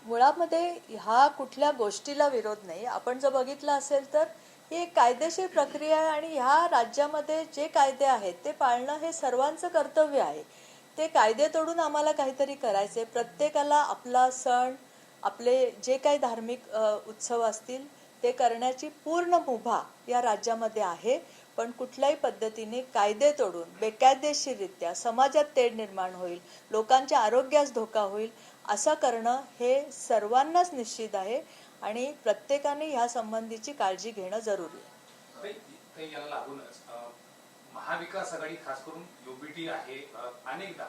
मुळामध्ये हा कुठल्या गोष्टीला विरोध नाही. आपण जर बघितलं असेल तर ही एक कायदेशीर प्रक्रिया आहे आणि ह्या राज्यामध्ये जे कायदे आहेत ते पाळणं हे सर्वांचं कर्तव्य आहे. ते कायदे तोडून आम्हाला काहीतरी करायचे. प्रत्येकाला आपला सण, आपले जे काही धार्मिक उत्सव असतील ते करण्याची पूर्ण मुभा या राज्यामध्ये आहे. पण कुठल्याही पद्धतीने कायदे तोडून बेकायदेशीररित्या समाजात तेढ निर्माण होईल, लोकांच्या आरोग्यास धोका होईल असं करणं हे सर्वांनाच निश्चित आहे आणि प्रत्येकाने ह्या संबंधीची काळजी घेणं जरुरी आहे. याला लागूनच महाविकास आघाडी खास करून युबीटी आहे अनेकदा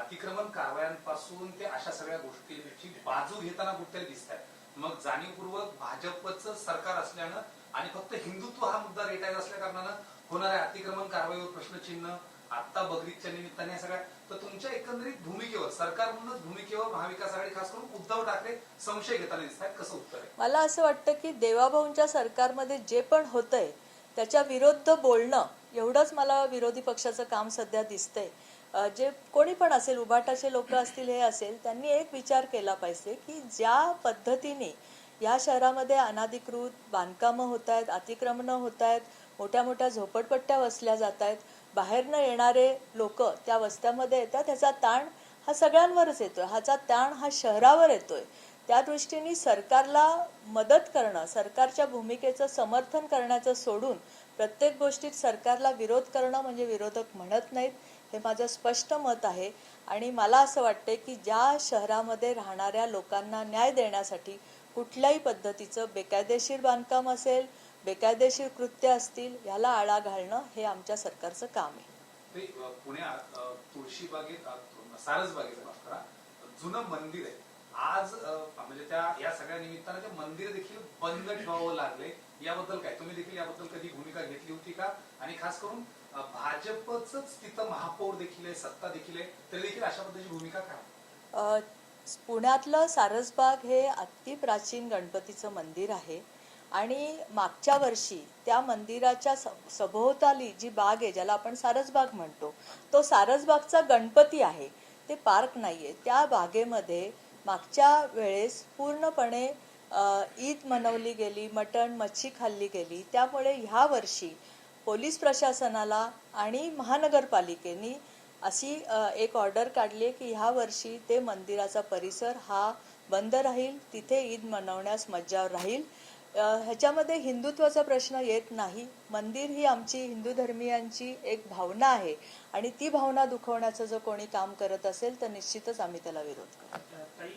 अतिक्रमण कारवायांपासून ते अशा सगळ्या गोष्टींची बाजू घेताना कुठेतरी दिसत आहे. मग जाणीवपूर्वक भाजपचं सरकार असल्यानं आणि फक्त हिंदुत्व हा मुद्दा रेटायचा असल्या कारणानं होणाऱ्या अतिक्रमण कारवाईवर प्रश्नचिन्ह आता बकरीदच्या निमित्ताने सगळ्या तर तुमच्या एकंदरीत भूमिकेवर सरकार म्हणूनच भूमिकेवर महाविकास आघाडी खास करून उद्धव ठाकरे संशय घेताना दिसत आहेत. कसं उत्तर आहे? मला असं वाटतं की देवाभाऊंच्या सरकारमध्ये जे पण होतंय त्याच्या विरुद्ध बोलणं एवढंच मला विरोधी पक्षाचं काम सध्या दिसतंय. जे कोणी पण असेल, उभाटाचे लोक असतील, हे असेल, त्यांनी एक विचार केला पाहिजे की ज्या पद्धतीने या शहरामध्ये अनाधिकृत बांधकामं होत आहेत, अतिक्रमणं होत आहेत, मोठ्या मोठ्या झोपडपट्ट्या वसल्या जात आहेत, बाहेरनं येणारे लोक त्या वस्त्यामध्ये येतात, ह्याचा ताण हा सगळ्यांवरच येतोय, ह्याचा ताण हा शहरावर येतोय. त्या दृष्टीने सरकारला मदत करणं, सरकारच्या भूमिकेचं समर्थन करण्याचं सोडून प्रत्येक गोष्टीत सरकारला विरोध करणं म्हणजे विरोधक म्हणत नाहीत, हे माझं स्पष्ट मत आहे. आणि मला असं वाटते की ज्या शहरामध्ये राहणाऱ्या लोकांना न्याय देण्यासाठी कुठल्याही पद्धतीचं बेकायदेशीर बांधकाम असेल, बेकायदेशीर कृत्य असतील, याला आळा घालणं हे आमच्या सरकारचं काम आहे. पुण्यात तुळशीबागेत सारसबागेत जुनं मंदिर आहे. आज म्हणजे त्या या सगळ्या निमित्तानं ते मंदिर देखील बंद ठेवावं लागले, याबद्दल काय? तुम्ही देखील याबद्दल कधी भूमिका घेतली होती का? आणि खास करून भाजपच तिथं महापौर देखील आहे, सत्ता देखील आहे, तरी देखील अशा पद्धतीची भूमिका काय? पुण्यातलं सारसबाग हे अति प्राचीन गणपतीचं मंदिर आहे आणि मागच्या वर्षी त्या मंदिराच्या सभोवताली जी बाग आहे, ज्याला आपण सारसबाग म्हणतो, तो सारसबागचा गणपती आहे, ते पार्क नाहीये. त्या बागेमध्ये मागच्या वेळेस पूर्णपणे ईद मनवली गेली, मटण मच्छी खाल्ली गेली. त्यामुळे ह्या वर्षी पोलीस प्रशासनाला आणि महानगरपालिकेने अशी एक ऑर्डर काढली की ह्या वर्षी ते मंदिराचा परिसर हा बंद राहील, तिथे ईद मनवण्यास मज्जाव राहील. ह्याच्यामध्ये हिंदुत्वाचा प्रश्न येत नाही. मंदिर ही आमची हिंदू धर्मीयांची एक भावना आहे आणि ती भावना दुखवण्याचं जर कोणी काम करत असेल तर निश्चितच आम्ही त्याला विरोध करू.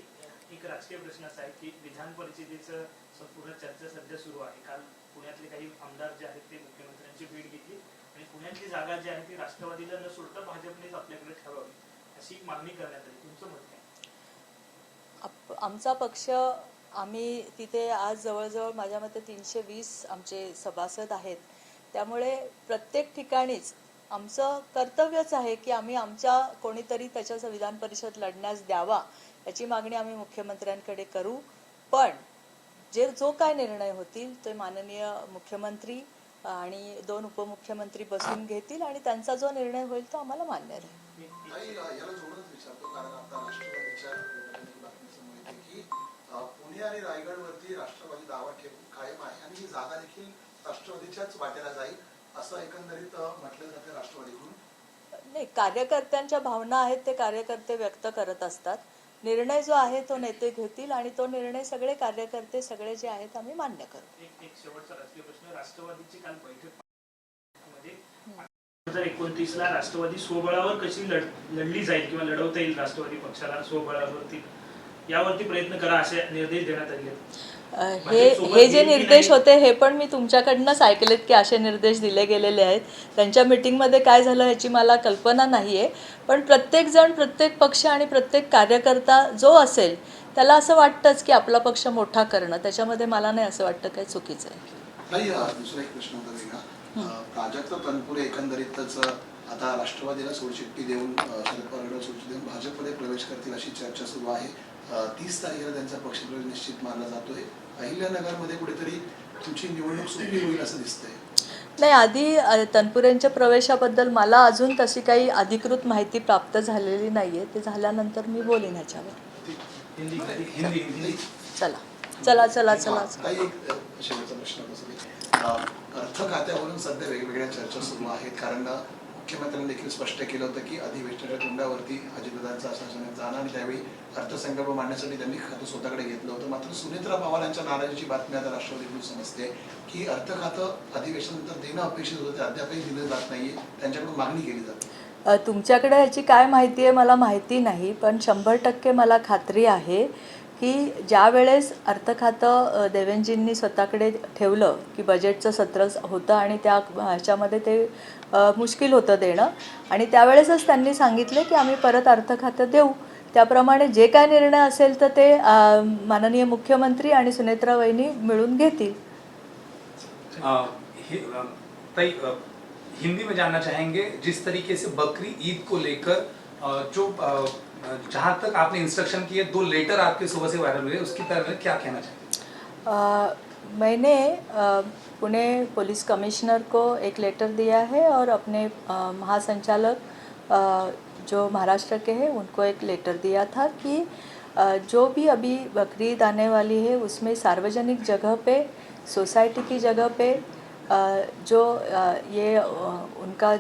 एक राजकीय प्रश्न असा आहे की विधान परिषदेचं संपूर्ण चर्चा सध्या सुरू आहे. काल पुण्यातले काही आमदार जे आहेत ते मुख्यमंत्र्यांची भेट घेतली आणि पुण्यातली जागा जी आहे ती राष्ट्रवादीला न सोडता भाजपनेच आपल्याकडे ठेवावी अशी मागणी करण्यात आली. तुमचं मत काय? आमचा पक्ष, आम्ही तिथे आज जवळजवळ माझ्या मते 320 आमचे सभासद आहेत. त्यामुळे प्रत्येक ठिकाणीच आमचं कर्तव्यच आहे की आम्ही आमच्या कोणीतरी त्याच्या विधान परिषद लढण्यास द्यावा याची मागणी आम्ही मुख्यमंत्र्यांकडे करू. पण जो काय निर्णय होतील ते माननीय मुख्यमंत्री आणि 2 उपमुख्यमंत्री बसून घेतील आणि त्यांचा जो निर्णय होईल तो आम्हाला मान्य राहील. याला जोडूनच विचारतो, कारण आता राष्ट्रवादीच्या की पुणे आणि रायगडवरती राष्ट्रवादी दावा कायम आहे आणि ही जागा देखील राष्ट्रवादीच्याच वाट्याला जाईल असं एकंदरीत म्हटलं जातं राष्ट्रवादीकडून. नाही, कार्यकर्त्यांच्या भावना आहेत ते कार्यकर्ते व्यक्त करत असतात. निर्णय जो आहे तो नेते घेतील आणि तो निर्णय सगळे कार्यकर्ते सगळे जे आहेत आम्ही मान्य करू. एक शेवटचा राजकीय प्रश्न, राष्ट्रवादीची काल बैठक मध्ये 2029 ला राष्ट्रवादी स्वबळावर कशी लढली जाईल किंवा लढवता येईल राष्ट्रवादी पक्षाला स्वबळावरती, यावरती प्रयत्न करा असे निर्देश देण्यात आले. हे जे निर्देश होते हे पण मी तुमच्याकडनंच ऐकलेत की असे निर्देश दिले गेलेले आहेत. त्यांच्या मीटिंगमध्ये काय झालं ह्याची मला कल्पना नाही आहे. पण प्रत्येक जण, प्रत्येक पक्ष आणि प्रत्येक कार्यकर्ता जो असेल त्याला असं वाटतंच की आपला पक्ष मोठा करणं, त्याच्यामध्ये मला नाही असं वाटतं काही चुकीचं आहे. दुसरा एक प्रश्न होता वेगळा. प्राजक्त तनपुरे एकंदरीतच आता राष्ट्रवादीला सोडचिठ्ठी देऊन, शरद पवारांना सोडचिठ्ठी देऊन भाजपमध्ये प्रवेश करतील अशी चर्चा सुरू आहे. 30 तारखेला त्यांचा पक्षप्रवेश निश्चित मानला जातोय. अहिल्यानगरमध्ये कुठेतरी तुमची निवडणूक सुटली होईल असं दिसतंय. नाही, आधी तनपुरेंच्या प्रवेशाबद्दल मला अजून तशी काही अधिकृत माहिती प्राप्त झालेली नाहीये. ते झाल्यानंतर मी बोलेन ह्याच्यावर. हिंदी हिंदी चला चला चला चला काही एक शेवटचा प्रश्न असा की अर्थ खात्यावरून सध्या वेगवेगळ्या चर्चा सुरू आहेत कारण मुख्यमंत्र्यांनी देखील स्पष्ट केलं होतं की अधिवेशनाच्या तोंडावरती अजितदादांचं आश्वासन जाणं आणि त्यावेळी अर्थसंकल्प मांडण्यासाठी त्यांनी खातं स्वतःकडे घेतलं होतं. मात्र सुनेत्रा पवार यांच्या नाराजीची बातमी आता राष्ट्रवादीकडून समजते की अर्थ खातं अधिवेशनानंतर देणं अपेक्षित होतं, अद्यापही दिलं जात नाहीये, त्यांच्याकडून मागणी केली जाते. तुमच्याकडे याची काय माहिती आहे मला माहिती नाही, पण 100% मला खात्री आहे की ज्या वेळेस अर्थ खातं देवेंजींनी स्वतःकडे ठेवलं की बजेटचं सत्र होतं आणि त्या ह्याच्यामध्ये ते मुश्किल होतं देणं आणि त्यावेळेसच त्यांनी सांगितले की आम्ही परत अर्थ खातं देऊ. त्याप्रमाणे जे काय निर्णय असेल तर ते माननीय मुख्यमंत्री आणि सुनेत्रा वहिनी मिळून घेतील. ताई हिंदी में जानना चाहेंगे जिस तरीके से बकरी ईद को लेकर जो जहाँ तक आपने इंस्ट्रक्शन किए 2 लेटर आपके सुबह से वायरल हुए उसकी तरह क्या कहना चाहेंगे? मैंने पुणे पुलिस कमिश्नर को एक लेटर दिया है और अपने महासंचालक जो महाराष्ट्र के हैं उनको एक लेटर दिया था कि जो भी अभी बकरीद आने वाली है उसमें सार्वजनिक जगह पे सोसाइटी की जगह पे जो ये उनका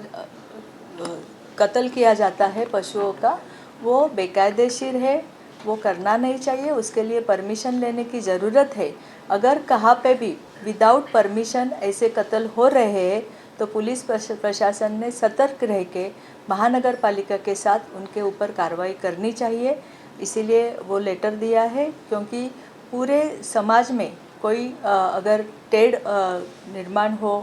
कत्ल किया जाता है पशुओं का वो बेकायदेशीर है, वो करना नहीं चाहिए, उसके लिए परमिशन लेने की ज़रूरत है. अगर कहाँ पे भी विदाउट परमिशन ऐसे कत्ल हो रहे हैं तो पुलिस प्रशासन ने सतर्क रह के महानगर पालिका के साथ उनके ऊपर कार्रवाई करनी चाहिए. इसीलिए वो लेटर दिया है क्योंकि पूरे समाज में कोई अगर टेढ़ निर्माण हो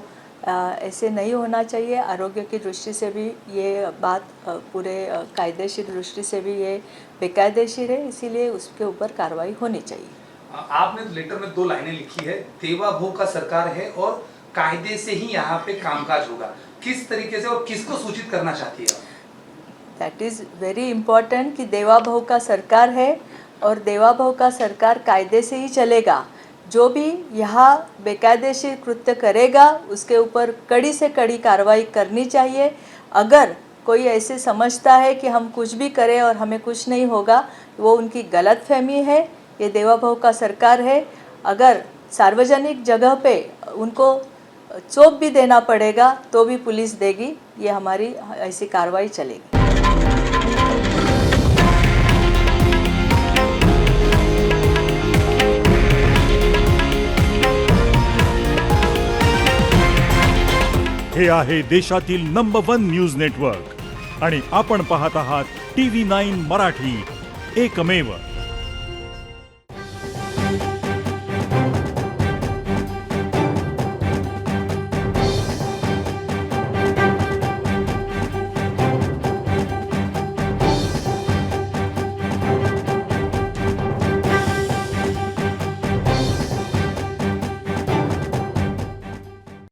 ऐसे नहीं होना चाहिए. आरोग्य की दृष्टि से भी ये बात पूरे कायदेशीर दृष्टि से भी ये बेकायदेशीर है, इसीलिए उसके ऊपर कार्रवाई होनी चाहिए. आपने लेटर में 2 लाइनें लिखी है, देवा भोग का सरकार है और कायदे से ही यहाँ पे कामकाज होगा. किस तरीके से और किसको सूचित करना चाहती है? दैट इज़ वेरी इम्पॉर्टेंट कि देवा भाव का सरकार है और देवा भाव का सरकार कायदे से ही चलेगा. जो भी यहाँ बेकायदेशीर कृत्य करेगा उसके ऊपर कड़ी से कड़ी कार्रवाई करनी चाहिए. अगर कोई ऐसे समझता है कि हम कुछ भी करें और हमें कुछ नहीं होगा, वो उनकी गलतफहमी है. ये देवा भाव का सरकार है. अगर सार्वजनिक जगह पे उनको चोप भी देना पड़ेगा तो भी पुलिस देगी. ये हमारी ऐसी कार्रवाई चलेगी. हे आहे देशातील नंबर 1 न्यूज नेटवर्क आणि आपण पाहत आहात TV9 मराठी, एकमेव.